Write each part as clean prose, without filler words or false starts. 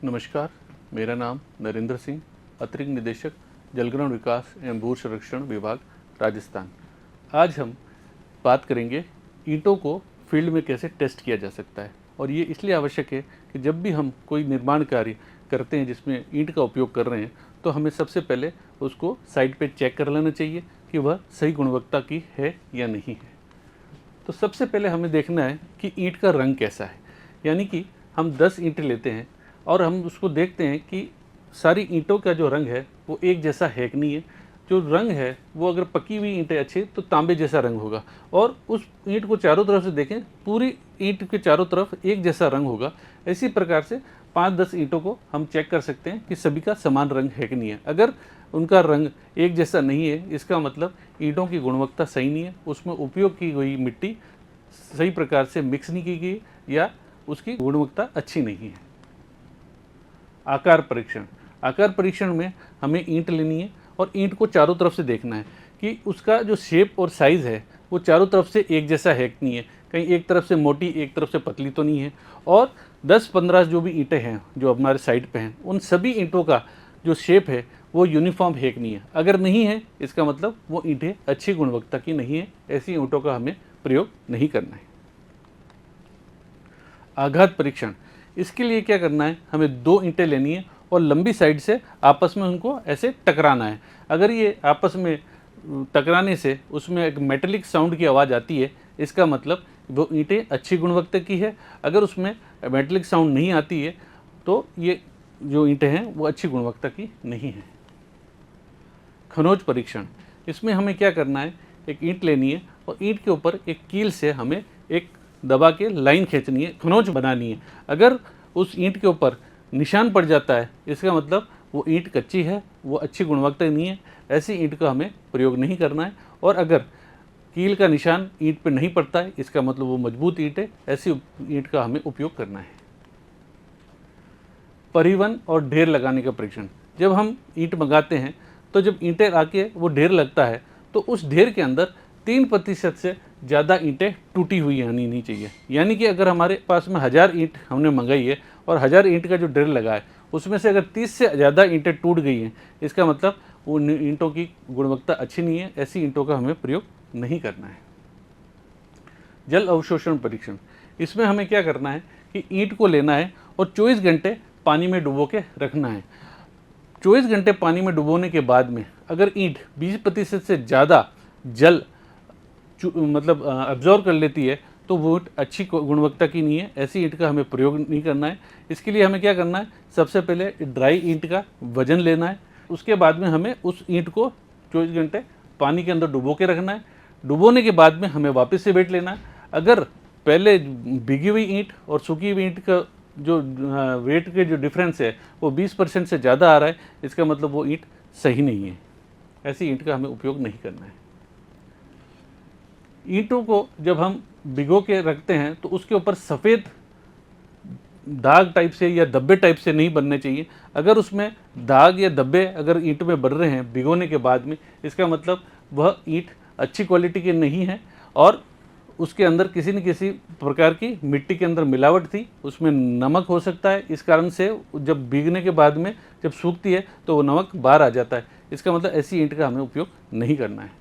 नमस्कार, मेरा नाम नरेंद्र सिंह, अतिरिक्त निदेशक जलग्रहण विकास एवं भू सर्वेक्षण विभाग, राजस्थान। आज हम बात करेंगे ईंटों को फील्ड में कैसे टेस्ट किया जा सकता है। और ये इसलिए आवश्यक है कि जब भी हम कोई निर्माण कार्य करते हैं जिसमें ईंट का उपयोग कर रहे हैं, तो हमें सबसे पहले उसको साइट पे चेक कर लेना चाहिए कि वह सही गुणवत्ता की है या नहीं है। तो सबसे पहले हमें देखना है कि ईंट का रंग कैसा है। यानी कि हम 10 ईंटें लेते हैं और हम उसको देखते हैं कि सारी ईंटों का जो रंग है वो एक जैसा है कि नहीं है। जो रंग है वो अगर पकी हुई ईंटें अच्छी तो तांबे जैसा रंग होगा, और उस ईंट को चारों तरफ से देखें, पूरी ईंट के चारों तरफ एक जैसा रंग होगा। इसी प्रकार से 5-10 ईंटों को हम चेक कर सकते हैं कि सभी का समान रंग है कि नहीं है। अगर उनका रंग एक जैसा नहीं है, इसका मतलब ईंटों की गुणवत्ता सही नहीं है, उसमें उपयोग की गई मिट्टी सही प्रकार से मिक्स नहीं की गई या उसकी गुणवत्ता अच्छी नहीं है। आकार परीक्षण। आकार परीक्षण में हमें ईंट लेनी है और ईंट को चारों तरफ से देखना है कि उसका जो शेप और साइज़ है वो चारों तरफ से एक जैसा है कि नहीं है। कहीं एक तरफ से मोटी एक तरफ से पतली तो नहीं है। और 10-15 जो भी ईंटें हैं जो हमारे साइड पे हैं, उन सभी ईंटों का जो शेप है वो यूनिफॉर्म है कि नहीं है। अगर नहीं है, इसका मतलब वो ईंटें अच्छी गुणवत्ता की नहीं है। ऐसी ईंटों का हमें प्रयोग नहीं करना है। आघात परीक्षण। इसके लिए क्या करना है, हमें 2 ईंटें लेनी है और लंबी साइड से आपस में उनको ऐसे टकराना है। अगर ये आपस में टकराने से उसमें एक मेटेलिक साउंड की आवाज़ आती है, इसका मतलब वो ईंटें अच्छी गुणवत्ता की है। अगर उसमें मेटेलिक साउंड नहीं आती है तो ये जो ईंटें हैं वो अच्छी गुणवत्ता की नहीं है। खनोज परीक्षण। इसमें हमें क्या करना है, एक ईंट लेनी है और ईंट के ऊपर एक कील से हमें एक दबा के लाइन खींचनी है, खनोज बनानी है। अगर उस ईंट के ऊपर निशान पड़ जाता है, इसका मतलब वो ईंट कच्ची है, वो अच्छी गुणवत्ता नहीं है। ऐसी ईंट का हमें प्रयोग नहीं करना है। और अगर कील का निशान ईंट पर नहीं पड़ता है, इसका मतलब वो मजबूत ईंट है। ऐसी ईंट का हमें उपयोग करना है। परिवहन और ढेर लगाने का परीक्षण। जब हम ईंट मंगाते हैं तो जब ईंटें आके वो ढेर लगता है तो उस ढेर के अंदर 3% से ज़्यादा ईंटें टूटी हुई आनी नहीं चाहिए। यानी कि अगर हमारे पास में 1000 ईंट हमने मंगाई है और 1000 ईंट का जो ढेर लगा है उसमें से अगर 30 से ज़्यादा ईंटें टूट गई हैं, इसका मतलब वो ईंटों की गुणवत्ता अच्छी नहीं है। ऐसी ईंटों का हमें प्रयोग नहीं करना है। जल अवशोषण परीक्षण। इसमें हमें क्या करना है कि ईंट को लेना है और 24 घंटे पानी में डुबो के रखना है। 24 घंटे पानी में डुबोने के बाद में अगर ईंट 20% से ज़्यादा जल मतलब अब्जॉर्व कर लेती है तो वो ईंट अच्छी गुणवत्ता की नहीं है। ऐसी ईंट का हमें प्रयोग नहीं करना है। इसके लिए हमें क्या करना है, सबसे पहले ड्राई ईंट का वजन लेना है। उसके बाद में हमें उस ईंट को 24 घंटे पानी के अंदर डुबो के रखना है। डुबोने के बाद में हमें वापस से वेट लेना है। अगर पहले भीगी हुई ईंट और सूखी हुई ईंट का जो वेट के जो डिफरेंस है वो 20% से ज़्यादा आ रहा है, इसका मतलब वो ईंट सही नहीं है। ऐसी ईंट का हमें उपयोग नहीं करना है। ईंटों को जब हम भिगो के रखते हैं तो उसके ऊपर सफ़ेद दाग टाइप से या धब्बे टाइप से नहीं बनने चाहिए। अगर उसमें दाग या धब्बे अगर ईंट में बन रहे हैं भिगोने के बाद में, इसका मतलब वह ईंट अच्छी क्वालिटी की नहीं है और उसके अंदर किसी न किसी प्रकार की मिट्टी के अंदर मिलावट थी, उसमें नमक हो सकता है। इस कारण से जब भीगने के बाद में जब सूखती है तो वो नमक बाहर आ जाता है। इसका मतलब ऐसी ईंट का हमें उपयोग नहीं करना है।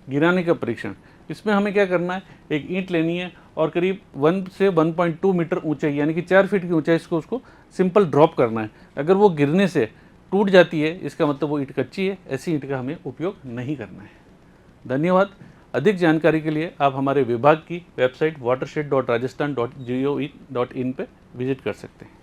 गिराने का परीक्षण। इसमें हमें क्या करना है, एक ईंट लेनी है और करीब 1 से 1.2 मीटर ऊंचाई यानी कि 4 फीट की ऊंचाई से उसको सिंपल ड्रॉप करना है। अगर वो गिरने से टूट जाती है, इसका मतलब वो ईंट कच्ची है। ऐसी ईंट का हमें उपयोग नहीं करना है। धन्यवाद। अधिक जानकारी के लिए आप हमारे विभाग की वेबसाइट watershed.rajasthan.gov.in पर विजिट कर सकते हैं।